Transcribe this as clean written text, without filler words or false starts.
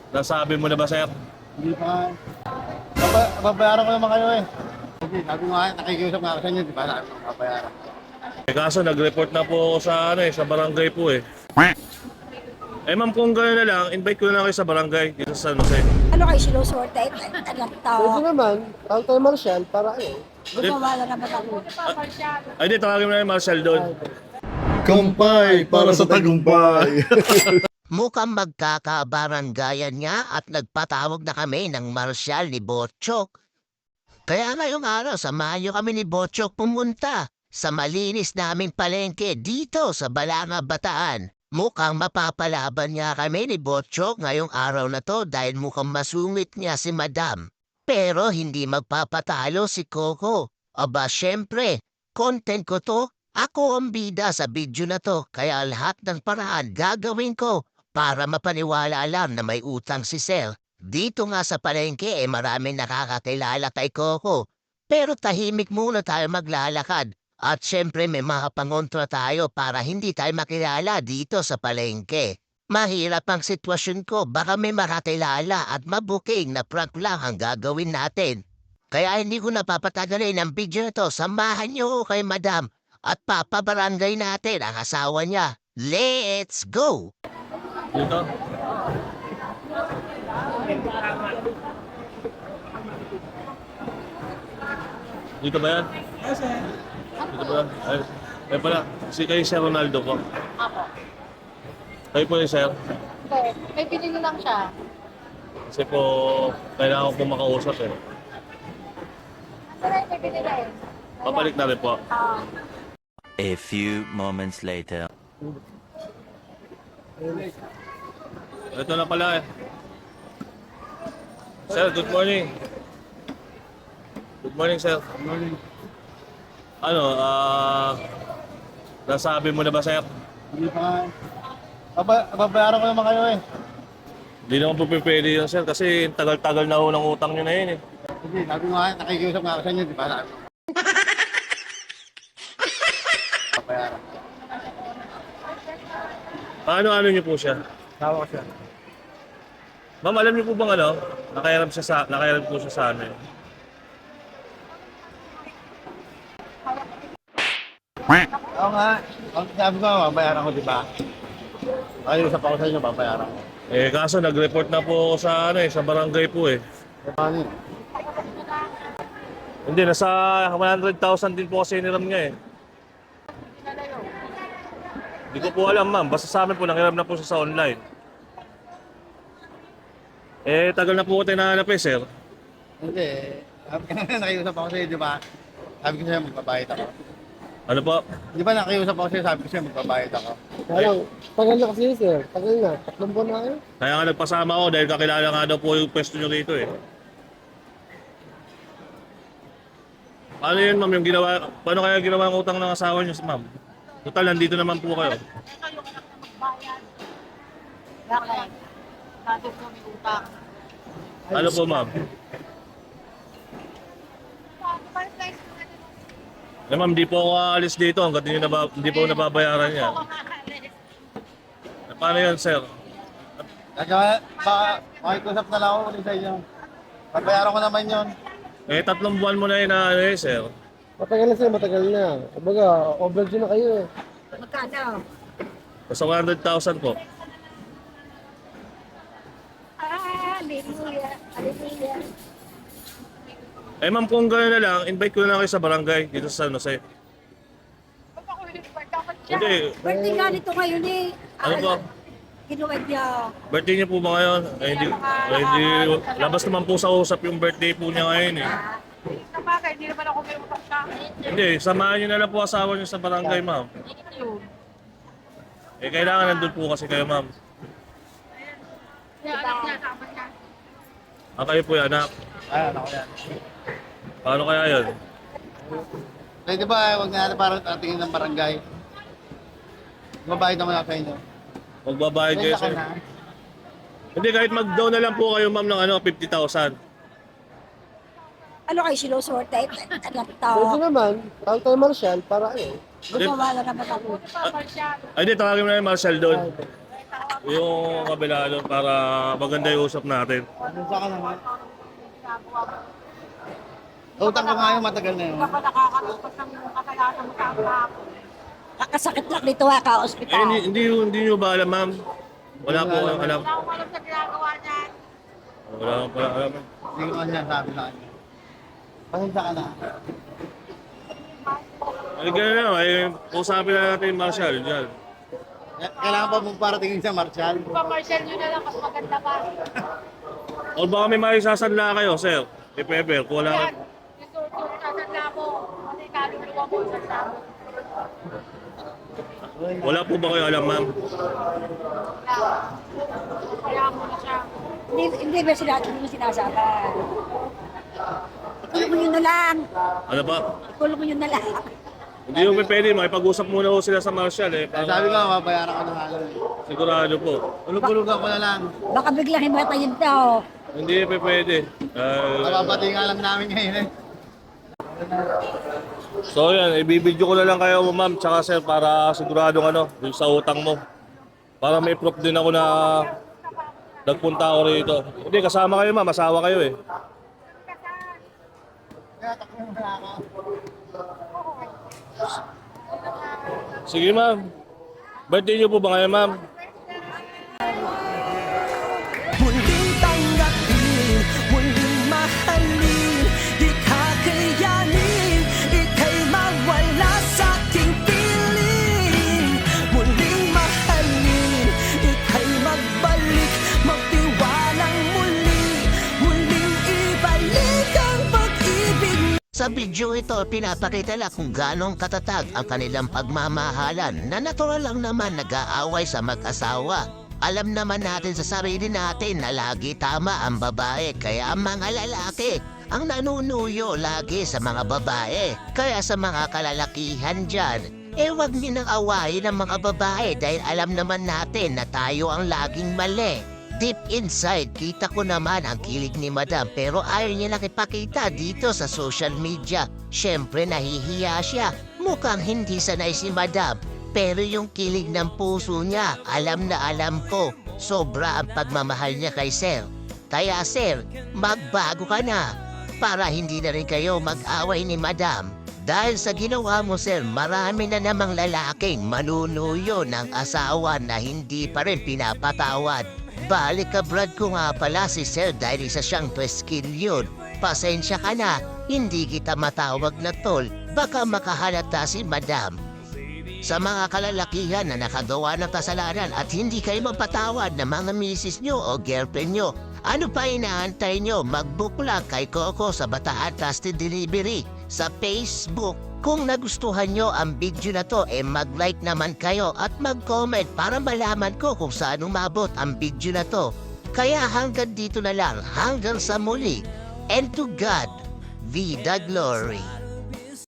Nasabi mo na ba, sir? Hindi pa. Babayaran ko naman kayo eh. Kasi sabi nga, nakikiusap nga ako sa inyo, di ba? Sabi ko, babayaran. Kaso nag-report na po ako sa sa barangay po eh. Ma'am, kung gano'n na lang, invite ko na lang kayo sa barangay dito sa San Jose. Ano kayo sinusorte? Anak tao. Pwede naman, tawag tayo Marshall para ano. Gumawa na naman ako. Ay, di, tawagin mo na yung Marshall doon. Kumpay para sa tagumpay. Mukhang magkakabaranggayan nga at nagpatawag na kami ng marsyal ni Botchok. Kaya ngayong araw, samahan niyo kami ni Botchok pumunta sa malinis naming palengke dito sa Balanga, Bataan. Mukhang mapapalaban niya kami ni Botchok ngayong araw na to dahil mukhang masungit niya si Madam. Pero hindi magpapatalo si Coco. Aba, syempre, content ko to. Ako ang bida sa video na to, kaya lahat ng paraan gagawin ko para mapaniwala lang na may utang si Sel. Dito nga sa palengke maraming nakakakilala kay Coco. Pero tahimik muna tayo maglalakad. At syempre may mga pangontra tayo para hindi tayo makilala dito sa palengke. Mahirap ang sitwasyon ko, baka may makakilala at mabuking na prank lang ang gagawin natin. Kaya hindi ko napapatagalin ang video na to, samahan niyo ko kay Madam at papabarangay natin ang asawa niya. Let's go! Dito? Dito ba yan? Yes, sir. Dito ba? Ay pala, si kayo Sir Ronaldo po. Ako. Kayo po yung Sir. Hindi. May pinili lang siya. Kasi po, kailangan ko po makausap eh. Saan ay may pinili? Papalik na rin po. A few moments later. Ito na pala eh. Sir, good morning. Good morning, sir. Good morning. Ano, nasabi mo na ba, sir? Hindi pa. Babayaran ko naman kayo eh. Hindi naman po pwede yun, sir, kasi tagal-tagal na ho ng utang nyo na yun eh. Kasi sabi nga, nakikiusap nga ako sa inyo, di ba? Sabi ko, babayaran. Paano nyo po siya? Tawa ko siya. Ma'am, alam niyo po bang nakairam po siya sa amin? Oo nga. Sabi ko, babayaran ko, di ba? Nakikiusap ako sa inyo, babayaran ko. Kaso nag-report na po ako sa sa barangay po eh. Paano yun? Hindi, nasa 100,000 din po kasi niram niya eh. Hindi ko po alam, ma'am. Basta sa amin po, nangiram na po siya sa online. Tagal na po ko tinahanap eh, sir. Hindi. Sabi ko nga, nakikiusap ako sa inyo, di ba? Sabi ko sa'yo, magbabayad ako. Ano po? Di ba nakikiusap ako sa'yo, sabi ko sa'yo, magbabayad ako. Kaya lang, tagal na kasi sir. Tagal na. 3 buwan na kayo. Kaya nga nagpasama ako dahil kakilala nga daw po yung pwesto nyo rito eh. Paano yun, ma'am, yung ginawa? Paano kaya ginawa ang utang ng asawa nyo, ma'am? Total, nandito naman po kayo. Bakit? Bakit ko may utang? Ano po, ma'am? Ma'am, di po ako aalis dito hanggat hindi po nababayaran yan. Paano yan, sir? Kaya, makikiusap na lang ako ulit sa inyo. Babayaran ko naman yun. 3 buwan mo na yun sir. Matagal na sir, matagal na. Kumbaga, overdue na kayo eh. Magkano? Basta 100,000 po. Hallelujah. Hallelujah. Ma'am, kung gano'n na lang, invite ko na lang kayo sa barangay dito sa San Jose. Hindi, Birthday nga nito ngayon eh. ano po? Kinuwag niya. Birthday niya po ba ngayon? Hindi, labas naman po sa usap yung birthday po niya ngayon eh. Sa bagay, hindi naman ako may utang sa akin. Hindi, samahan niyo na lang po asawa niyo sa barangay, ma'am. Yun. Kailangan nandun po kasi kayo, ma'am. Kaya anak niya, sama niya. Kayo po yung anak. Ayan, ako yan. Paano kaya yun? Pwede ba, huwag na natin parang atingin ng barangay. Mabayad naman ako sa inyo. Magbabayad kayo, Pwede ka sir. na. Hindi, kahit mag-down na lang po kayo, ma'am, ng 50,000. Ano kayo sinusorte? Anak Pwede tao. naman, tawag tayo Marshall para ano. Gumawa na naman ako. Ay, di, tawagin mo na yung Marshall doon. yung kabila doon para maganda yung usap natin. Pasensya ka naman. Utang ko nga yun, matagal na yun. Hindi ka pa nakakatustos ng kasalanan mo sa ako. Kakasakit lang dito ha, Eh, ka-hospital. hindi nyo ba alam, ma'am? Wala po kayong alam. Wala akong alam sa ginagawa niyan. Wala po pala alam. Hindi ko kanya sabi sa kanya. Pasensya ka na. Ay, gano'n lang. Ay, usapin na natin yung Marshall. Diyan. Kailangan pa mong paratingin sa Marshall. Pa-Marshall nyo na lang, mas maganda pa. O baka may maisasanla kayo, sir. If ever, kung wala Yan, yung turtur sa sanda mo. Kasi kaluluwa mo sa sanda mo. wala po ba kayo alam, ma'am? Kaya mo na siya. Hindi ba hindi mo sinasabi? Ikulong mo yun na lang. Ano ba? Ikulong mo yun na lang. Hindi yung pwede, makipag-usap muna ho sila sa Marshall eh. Kaya Para sabi ko, mabayaran ko na nga lang. sigurado po. Ulog-ulugan ko na lang. Baka biglang himatayin daw. Hindi pa pwede. Nababati nga lang namin ngayon eh. So yan, ibibidyo ko na lang kayo, ma'am, tsaka sir, para siguradong ano, yung sa utang mo. Para may proof din ako na nagpunta ako rito. Hindi, kasama kayo, ma'am, asawa kayo eh. Kaya takbo mo na ako. Sige, ma'am. Birthday niyo po ba ngayon, ma'am? Muling tanggapin, muling mahalin, di kakayanin, ika'y mawala sa aking piling. Muling mahalin, ika'y magbalik, magtiwalang muli, muling ibalik ang pag-ibig. Sa video ito, pinapakita lang kung ganong katatag ang kanilang pagmamahalan na natural lang naman nag-aaway sa mag-asawa. Alam naman natin sa sarili natin na lagi tama ang babae, kaya ang mga lalaki ang nanunuyo lagi sa mga babae. Kaya sa mga kalalakihan dyan, wag niyo nang awayin ang mga babae dahil alam naman natin na tayo ang laging mali. Deep inside, kita ko naman ang kilig ni Madam pero ayaw niya nakipakita dito sa social media. Siyempre nahihiya siya. Mukhang hindi sanay si Madam. Pero yung kilig ng puso niya, alam na alam ko. Sobra ang pagmamahal niya kay Sir. Kaya Sir, magbago ka na para hindi na rin kayo mag-away ni Madam. Dahil sa ginawa mo Sir, marami na namang lalaking manunuyo ng asawa na hindi pa rin pinapatawad. Balik ka Brad ko nga pala si Sir dahil isa siyang twiskil yun. Pasensya ka na, hindi kita matawag na tol. Baka makahalata si Madam. Sa mga kalalakihan na nakagawa ng kasalanan at hindi kayo mapatawad ng mga misis nyo o girlfriend nyo, ano pa inaantay nyo? Mag-book lang kay Coco sa Bataan Trusted Delivery sa Facebook. Kung nagustuhan nyo ang video na to, mag-like naman kayo at mag-comment para malaman ko kung saan umabot ang video na to. Kaya hanggang dito na lang, hanggang sa muli. And to God be the glory.